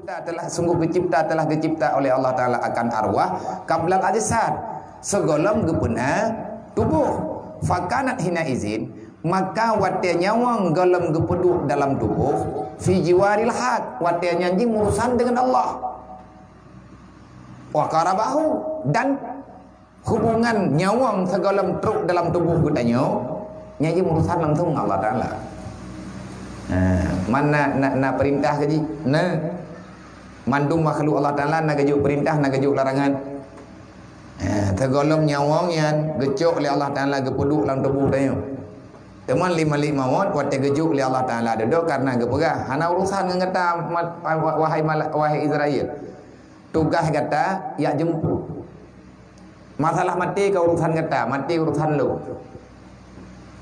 telah dicipta oleh Allah Taala akan arwah qablal ajsad segolong gepuna tubuh. Fakanat hina izin maka watia nyawang golem gepeduk dalam tubuh fi jiwaril haq watia nyanjing urusan dengan Allah wa qarabahu dan hubungan nyawang segolem truk dalam tubuh gutanyo nyanjing urusan langsung Allah Taala. Mana nak perintah gaji na mandung makhluk Allah Taala nak gajuk perintah nak gajuk larangan. Tergolong nyawang yang gecuk oleh Allah Taala gepeduk dalam tubuh dia. Teman lima maut wate gejuk oleh Allah Taala duduk karena gepegah. Hana urusan ngata wahai Israel. Tugas kata ya jemput. Masalah mati ke urusan kata, mati urusan lu.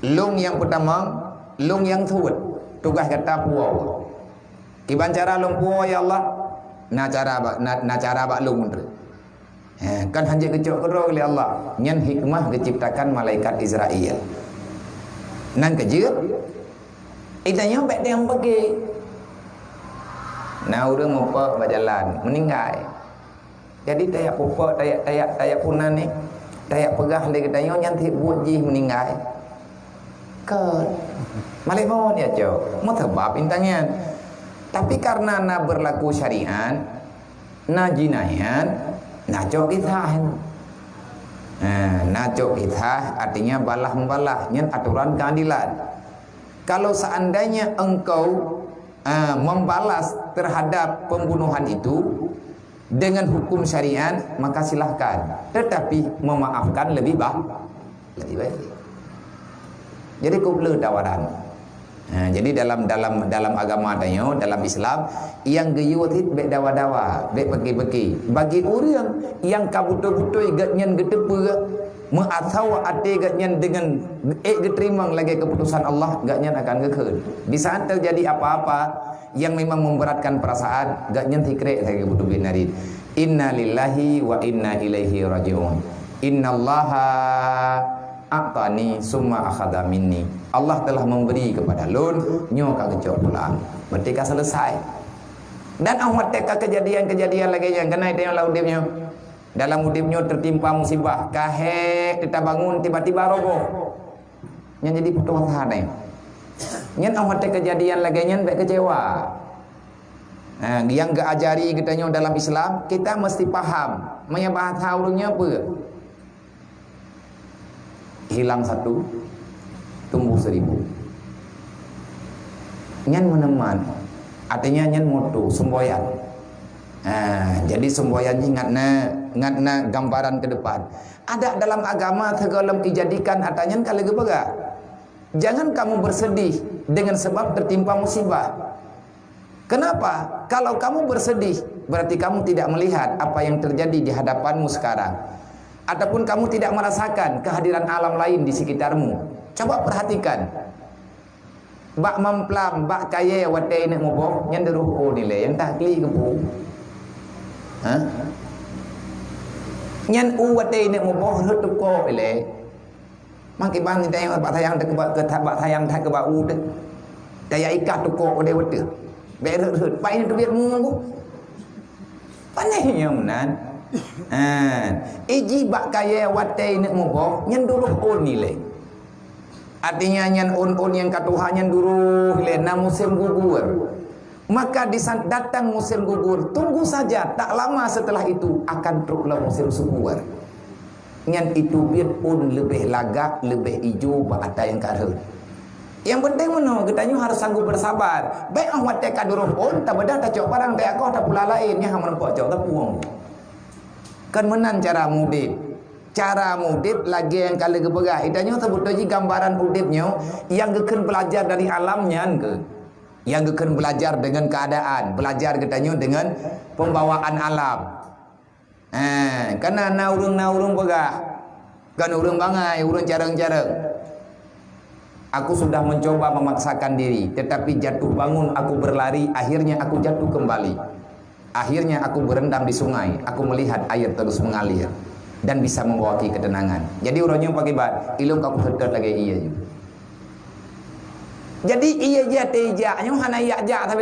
Lung yang pertama, lung yang suwet. Tugas kata puau. Kiban cara lung puau ya Allah. Na cara bak lung menurut. Kan hanya kecok kerja oleh Allah nyan hikmah diciptakan malaikat Israel nan kejir itanya baik dia yang pergi nah udah ngopo berjalan meninggal jadi tayak popo tayak punan ni tayak pegah le katanya nyan thi buat ji meninggal ke malaikat dia cok mau sebab intanya tapi karena na berlaku syariat na jinayan Najok kita, najok kita artinya balah membalah, nyen aturan keadilan. Kalau seandainya engkau membalas terhadap pembunuhan itu dengan hukum syariat, maka silahkan. Tetapi memaafkan lebih baik. Jadi kublu tawaran. Jadi dalam agama tanya, dalam Islam yang geyut hit bek dawa-dawa, bek pergi-pergi. Bagi orang yang kabutu-butu gatnyan getepe meatau ate gatnyan dengan geterimang lagi keputusan Allah, gatnyan akan gekeun. Di saat terjadi apa-apa yang memang memberatkan perasaan, gatnyan tikrek lagi kebutu binari. Inna lillahi wa inna ilaihi rajiun. Innallaha a'tani summa akhadha minni. Allah telah memberi kepada lun nyo ka gecok pulang. Berarti ka selesai. Dan ahmad teka kejadian-kejadian lagi yang kena itu yang laudipnya. Dalam udipnya tertimpa musibah, kahe kita bangun tiba-tiba roboh. Yang jadi putus asa ni. Nyen ahmad teka kejadian lagi nyen baik kecewa. Yang gak ajari kitanya dalam Islam, kita mesti paham. Maya bahasa urungnya apa? Hilang satu, tumbuh 1000. Nyan meneman, artinya nyan mutu semboyan. Jadi semboyan ni ngatna gambaran ke depan. Ada dalam agama segala dijadikan artinya kalau gebaga. Jangan kamu bersedih dengan sebab tertimpa musibah. Kenapa? Kalau kamu bersedih, berarti kamu tidak melihat apa yang terjadi di hadapanmu sekarang. Ataupun kamu tidak merasakan kehadiran alam lain di sekitarmu. Coba perhatikan. Bak mamplam, bak kaya watai nak moboh, yang deruh oh nilai, yang tak kli ke bu. Yang watai nak moboh, hutuko ile. Mangki bang ni tayang bak tayang tak ke bak tayang tak ke bak u tak. Daya ikat tuko ode wate. Berut, pai tu biar mu. Panai yang menan. Iji bak kaya watai nak moboh, yang deruh oh nilai. Artinya nyan on yang katuhan yang duruh lena musim gugur. Maka di saat datang musim gugur, tunggu saja, tak lama setelah itu akan teruklah musim subur. Nyan itu biar pun lebih lagak, lebih hijau bata yang karut. Yang penting mana katanya harus sanggup bersabar. Baik ahwat teka duruh pun tak beda tak cok barang tak kau tak pula lain yang menempat cok tak puang. Kan menan cara mudik. Cara mudib lagi yang kali kepegah. Itanya sebut lagi gambaran mudibnya yang geken belajar dari alamnya ke. Yang geken belajar dengan keadaan, belajar katanya dengan pembawaan alam. Karena naurung pegah. Kan urung bangai, urung careng-careng. Aku sudah mencoba memaksakan diri, tetapi jatuh bangun aku berlari, akhirnya aku jatuh kembali. Akhirnya aku berendam di sungai, aku melihat air terus mengalir. Dan bisa membawa ketenangan. Jadi orangnya pakai bat, ilung kau sedot lagi iya juga. Jadi iya je teja, nyo hana iya ja tapi.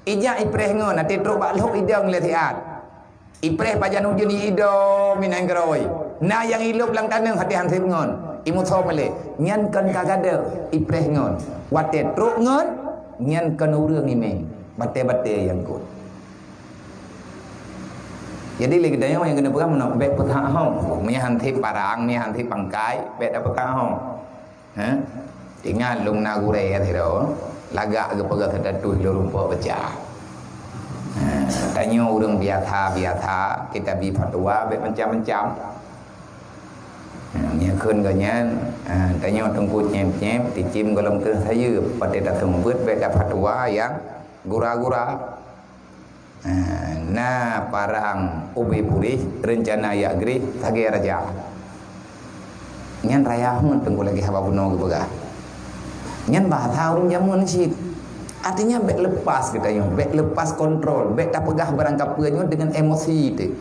Ijak ipreh ngon ati truk bak lok idang le tiat. Ipreh pajan ujun ido minang geroi. Na yang ilop lang taneng hati hansip ngon. Imu so male nyan kan kagade ipreh ngon. Wate truk ngon nyan kan urang ime. Bate-bate yang kut. Jadi lagi daya yang kena pegang nak bet petang hong. Punya hansip parang, punya hansip pangkai, bet apa petang hong. Tinggal lung nagure thì đó lagak ke pegang tertutup lo rumput pecah. Tanya orang biasa kita bi fatwa bet macam-macam. Nya keun ganya tanya tengkut nyem-nyem dicim golong ke saya pada datang buat bet fatwa yang gura-gura. Nah parang ubi purih rencana ya gri tage raja. Nyan raya mun tengku lagi haba buno ke begah. Nyan bahasa urang jamun sih. Artinya bek lepas katanya, bek lepas kontrol, bek tak pegah barang kapuannya dengan emosi itu.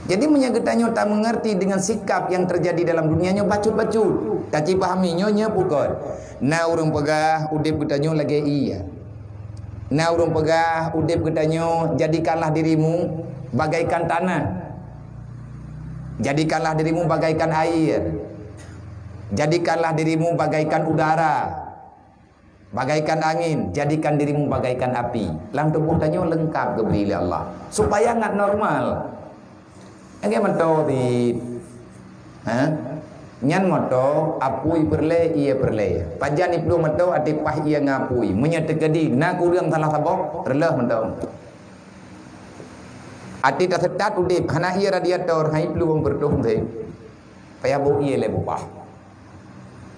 Jadi menyagetanya tak mengerti dengan sikap yang terjadi dalam dunianya bacut-bacut. Tak pahaminya nya pukul. Na urang pegah udip katanya lagi iya. Na urang pegah udip katanya jadikanlah dirimu bagaikan tanah. Jadikanlah dirimu bagaikan air. Jadikanlah dirimu bagaikan udara. Bagaikan angin, jadikan dirimu bagaikan api. Lang tubuh tanya lengkap diberi oleh Allah supaya ngat normal. Engke meto di nyan moto apui perle ia perle. Pajan iplu meto ati pah ia ngapui. Menyetegedi na kurang salah sabok releh meto. Ati tak setat udip hana ia radiator hai iplu berdoh teh. Paya bo ia le bupah.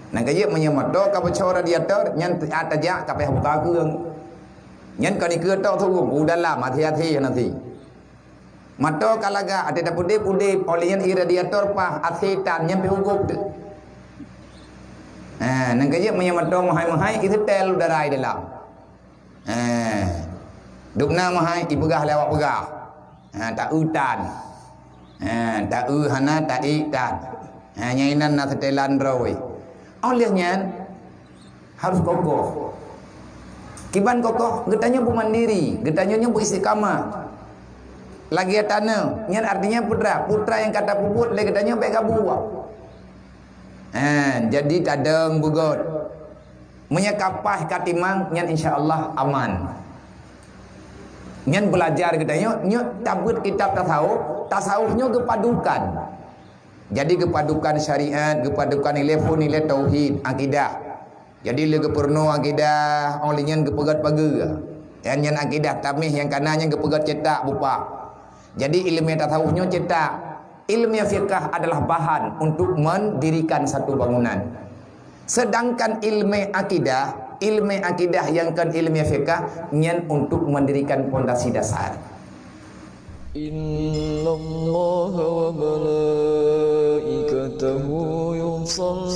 Nang kaya menyemoto ka bocor radiator nyan atajak ka peh buka keung. Nyan ka ni ke tok tu ku dalam hati-hati nanti. Mato kalaga ate dapudip olian iradiator pah asetan nyan pe hugup tu. Nang kaya menyemoto mahai-mahai itu tel udarai dalam. Dukna mahai ibegah lewat pegah. Tak utan. Tak hana tak ikan. Nyainan na setelan roi. Olehnya harus kokoh. Kiban kokoh, getanya bu mandiri, getanya bu istiqamah. Lagi tanah, nyan artinya putra yang kata puput, le getanya baik kabu. Jadi kadang bugot. Menyekapah katimang, nyan insyaallah aman. Nyan belajar getanya, nyan tabut kitab tasawufnya kepadukan. Jadi kepadukan syariat, kepadukan nilai tauhid, akidah. Jadi le keperno akidah, olehnya kepegat pagar. Yang akidah tamih yang kanannya kepegat cetak bupa. Jadi ilmu tasawufnya cetak. Ilmu fiqh adalah bahan untuk mendirikan satu bangunan. Sedangkan ilmu akidah yang kan ilmu fiqh nyen untuk mendirikan fondasi dasar. Inna Allah wa malaikatahu yusalluna